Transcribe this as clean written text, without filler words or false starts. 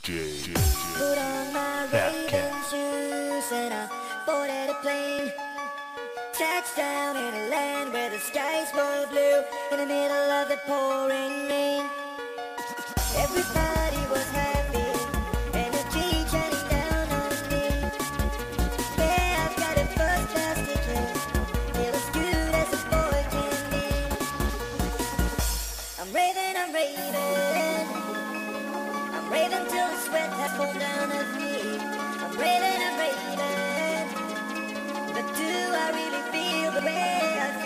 Put on my Raven shoes and I boarded a plane. Touchdown in a land where the skies were blue, in the middle of the pouring rain. Everybody was happy, energy shining down on me. Yeah, I've got a first class ticket, feel as good as a boy can be. I'm raving, I'm raving, I'm raving till the sweat has fallen down of me. I'm raving, but do I really feel the way I feel?